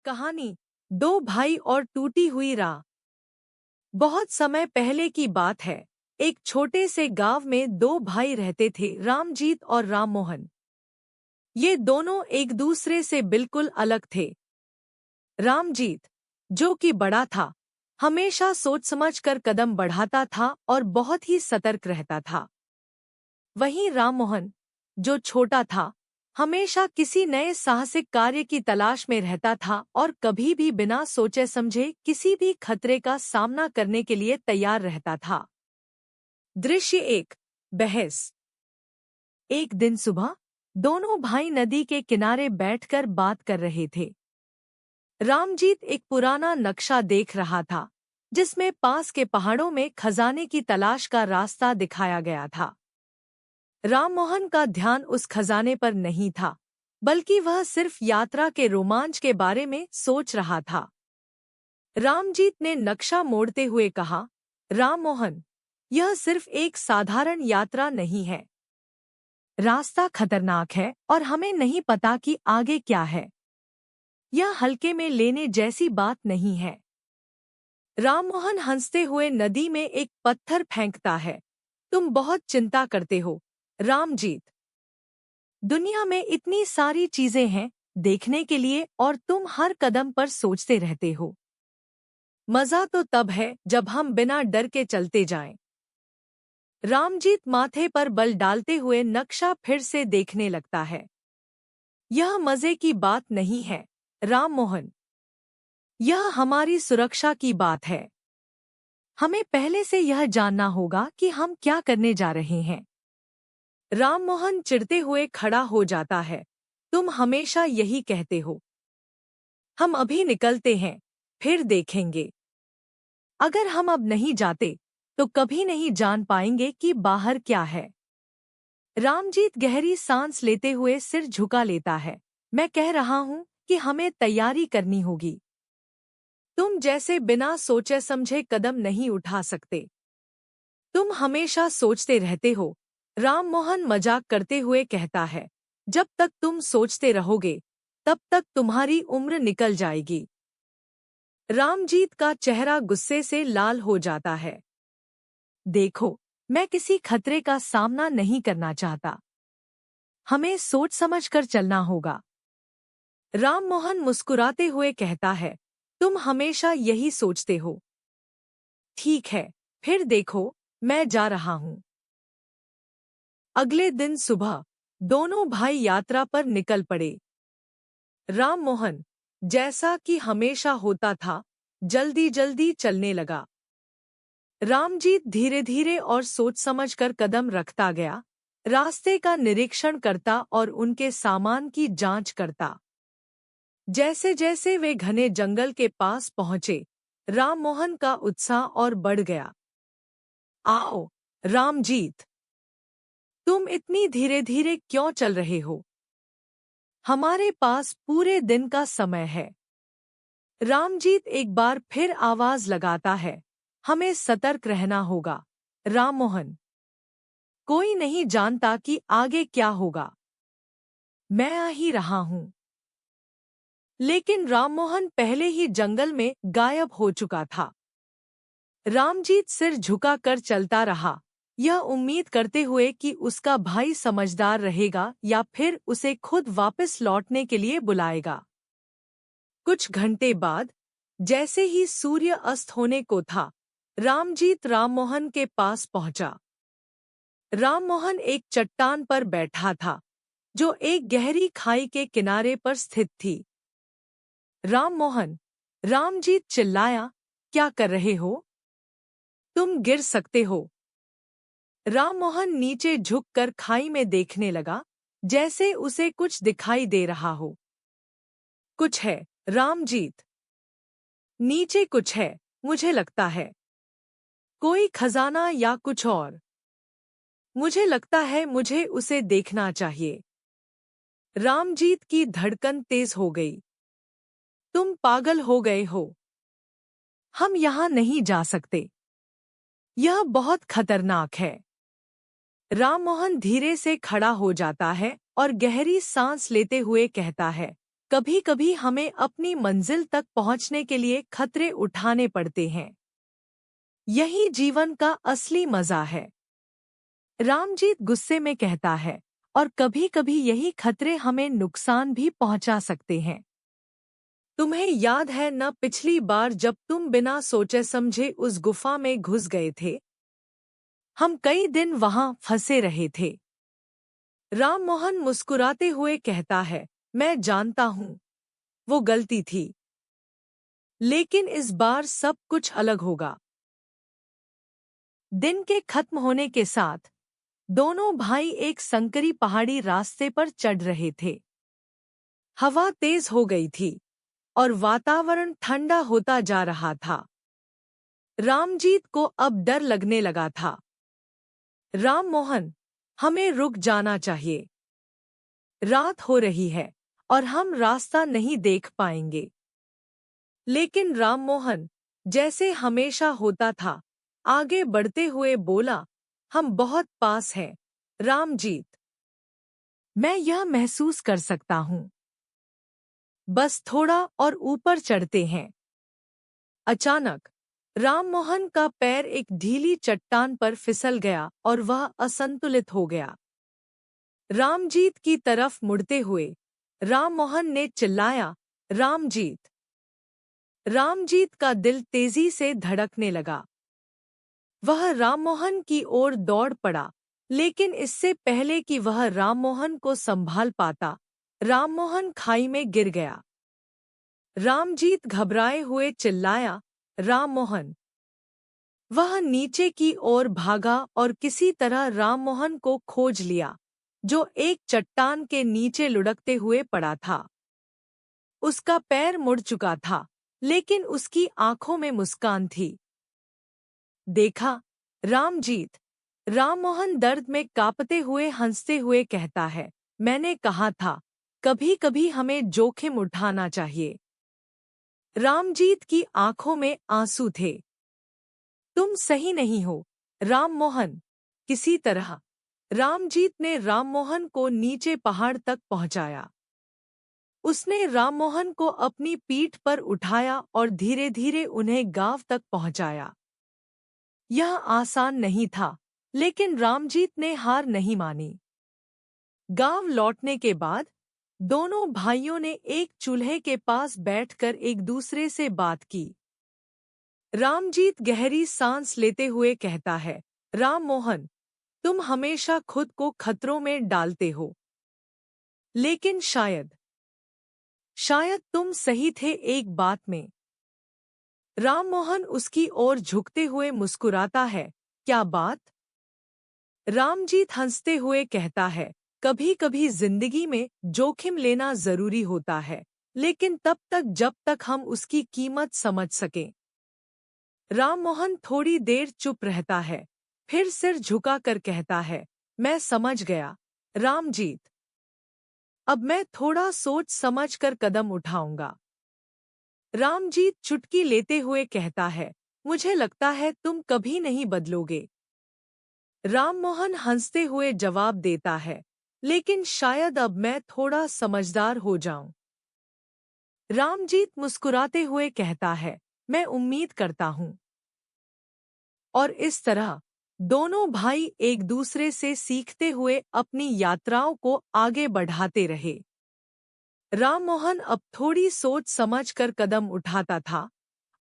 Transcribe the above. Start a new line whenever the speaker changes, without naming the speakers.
कहानी दो भाई और टूटी हुई राह। बहुत समय पहले की बात है। एक छोटे से गांव में दो भाई रहते थे, रामजीत और राममोहन। ये दोनों एक दूसरे से बिल्कुल अलग थे। रामजीत, जो कि बड़ा था, हमेशा सोच समझ कर कदम बढ़ाता था और बहुत ही सतर्क रहता था। वहीं राममोहन, जो छोटा था, हमेशा किसी नए साहसिक कार्य की तलाश में रहता था और कभी भी बिना सोचे समझे किसी भी खतरे का सामना करने के लिए तैयार रहता था। दृश्य एक। बहस। एक दिन सुबह दोनों भाई नदी के किनारे बैठकर बात कर रहे थे। रामजीत एक पुराना नक्शा देख रहा था, जिसमें पास के पहाड़ों में खजाने की तलाश का रास्ता दिखाया गया था। राममोहन का ध्यान उस खजाने पर नहीं था, बल्कि वह सिर्फ यात्रा के रोमांच के बारे में सोच रहा था। रामजीत ने नक्शा मोड़ते हुए कहा, राममोहन, यह सिर्फ एक साधारण यात्रा नहीं है। रास्ता खतरनाक है और हमें नहीं पता कि आगे क्या है। यह हल्के में लेने जैसी बात नहीं है। राममोहन हंसते हुए नदी में एक पत्थर फेंकता है। तुम बहुत चिंता करते हो, रामजीत। दुनिया में इतनी सारी चीजें हैं देखने के लिए और तुम हर कदम पर सोचते रहते हो। मजा तो तब है जब हम बिना डर के चलते जाएं। रामजीत माथे पर बल डालते हुए नक्शा फिर से देखने लगता है। यह मजे की बात नहीं है, राममोहन। यह हमारी सुरक्षा की बात है। हमें पहले से यह जानना होगा कि हम क्या करने जा रहे हैं। राममोहन चिढ़ते हुए खड़ा हो जाता है। तुम हमेशा यही कहते हो। हम अभी निकलते हैं, फिर देखेंगे। अगर हम अब नहीं जाते तो कभी नहीं जान पाएंगे कि बाहर क्या है। रामजीत गहरी सांस लेते हुए सिर झुका लेता है। मैं कह रहा हूं कि हमें तैयारी करनी होगी। तुम जैसे बिना सोचे समझे कदम नहीं उठा सकते। तुम हमेशा सोचते रहते हो, राममोहन मजाक करते हुए कहता है। जब तक तुम सोचते रहोगे, तब तक तुम्हारी उम्र निकल जाएगी। रामजीत का चेहरा गुस्से से लाल हो जाता है। देखो, मैं किसी खतरे का सामना नहीं करना चाहता। हमें सोच समझ कर चलना होगा। राममोहन मुस्कुराते हुए कहता है, तुम हमेशा यही सोचते हो। ठीक है, फिर देखो, मैं जा रहा हूं। अगले दिन सुबह दोनों भाई यात्रा पर निकल पड़े। राममोहन, जैसा कि हमेशा होता था, जल्दी जल्दी चलने लगा। रामजीत धीरे धीरे और सोच समझकर कदम रखता गया, रास्ते का निरीक्षण करता और उनके सामान की जांच करता। जैसे जैसे वे घने जंगल के पास पहुंचे, राममोहन का उत्साह और बढ़ गया। आओ, रामजीत, तुम इतनी धीरे धीरे क्यों चल रहे हो? हमारे पास पूरे दिन का समय है। रामजीत एक बार फिर आवाज लगाता है। हमें सतर्क रहना होगा, राममोहन। कोई नहीं जानता कि आगे क्या होगा। मैं आ ही रहा हूं। लेकिन राममोहन पहले ही जंगल में गायब हो चुका था। रामजीत सिर झुकाकर चलता रहा, यह उम्मीद करते हुए कि उसका भाई समझदार रहेगा या फिर उसे खुद वापस लौटने के लिए बुलाएगा। कुछ घंटे बाद, जैसे ही सूर्य अस्त होने को था, रामजीत राममोहन के पास पहुंचा। राममोहन एक चट्टान पर बैठा था, जो एक गहरी खाई के किनारे पर स्थित थी। राममोहन, रामजीत चिल्लाया, क्या कर रहे हो? तुम गिर सकते हो। राममोहन नीचे झुककर खाई में देखने लगा, जैसे उसे कुछ दिखाई दे रहा हो। कुछ है, रामजीत। नीचे कुछ है, मुझे लगता है। कोई खजाना या कुछ और। मुझे लगता है मुझे उसे देखना चाहिए। रामजीत की धड़कन तेज हो गई। तुम पागल हो गए हो। हम यहाँ नहीं जा सकते। यह बहुत खतरनाक है। राममोहन धीरे से खड़ा हो जाता है और गहरी सांस लेते हुए कहता है, कभी कभी हमें अपनी मंजिल तक पहुंचने के लिए खतरे उठाने पड़ते हैं। यही जीवन का असली मजा है। रामजीत गुस्से में कहता है, और कभी कभी यही खतरे हमें नुकसान भी पहुंचा सकते हैं। तुम्हें याद है न पिछली बार जब तुम बिना सोचे समझे उस गुफा में घुस गए थे? हम कई दिन वहां फंसे रहे थे। राममोहन मुस्कुराते हुए कहता है, मैं जानता हूं, वो गलती थी। लेकिन इस बार सब कुछ अलग होगा। दिन के खत्म होने के साथ दोनों भाई एक संकरी पहाड़ी रास्ते पर चढ़ रहे थे। हवा तेज हो गई थी और वातावरण ठंडा होता जा रहा था। रामजीत को अब डर लगने लगा था। राममोहन, हमें रुक जाना चाहिए। रात हो रही है और हम रास्ता नहीं देख पाएंगे। लेकिन राममोहन, जैसे हमेशा होता था, आगे बढ़ते हुए बोला, हम बहुत पास हैं, रामजीत। मैं यह महसूस कर सकता हूं। बस थोड़ा और ऊपर चढ़ते हैं। अचानक राममोहन का पैर एक ढीली चट्टान पर फिसल गया और वह असंतुलित हो गया। रामजीत की तरफ मुड़ते हुए राममोहन ने चिल्लाया, रामजीत। रामजीत का दिल तेजी से धड़कने लगा। वह राममोहन की ओर दौड़ पड़ा, लेकिन इससे पहले कि वह राममोहन को संभाल पाता, राममोहन खाई में गिर गया। रामजीत घबराए हुए चिल्लाया, राममोहन। वह नीचे की ओर भागा और किसी तरह राममोहन को खोज लिया, जो एक चट्टान के नीचे लुढ़कते हुए पड़ा था। उसका पैर मुड़ चुका था, लेकिन उसकी आंखों में मुस्कान थी। देखा, रामजीत। राममोहन दर्द में कांपते हुए हंसते हुए कहता है, मैंने कहा था, कभी कभी हमें जोखिम उठाना चाहिए। रामजीत की आंखों में आंसू थे। तुम सही नहीं हो, राममोहन। किसी तरह रामजीत ने राममोहन को नीचे पहाड़ तक पहुंचाया। उसने राममोहन को अपनी पीठ पर उठाया और धीरे धीरे उन्हें गांव तक पहुंचाया। यह आसान नहीं था, लेकिन रामजीत ने हार नहीं मानी। गांव लौटने के बाद दोनों भाइयों ने एक चूल्हे के पास बैठकर एक दूसरे से बात की। रामजीत गहरी सांस लेते हुए कहता है, राममोहन, तुम हमेशा खुद को खतरों में डालते हो। लेकिन शायद तुम सही थे एक बात में। राममोहन उसकी ओर झुकते हुए मुस्कुराता है, क्या बात? रामजीत हंसते हुए कहता है, कभी कभी जिंदगी में जोखिम लेना जरूरी होता है, लेकिन तब तक जब तक हम उसकी कीमत समझ सकें। राममोहन थोड़ी देर चुप रहता है, फिर सिर झुकाकर कहता है, मैं समझ गया, रामजीत। अब मैं थोड़ा सोच समझ कर कदम उठाऊंगा। रामजीत चुटकी लेते हुए कहता है, मुझे लगता है तुम कभी नहीं बदलोगे। राममोहन हंसते हुए जवाब देता है, लेकिन शायद अब मैं थोड़ा समझदार हो जाऊं। रामजीत मुस्कुराते हुए कहता है, मैं उम्मीद करता हूं। और इस तरह दोनों भाई एक दूसरे से सीखते हुए अपनी यात्राओं को आगे बढ़ाते रहे। राममोहन अब थोड़ी सोच समझकर कदम उठाता था,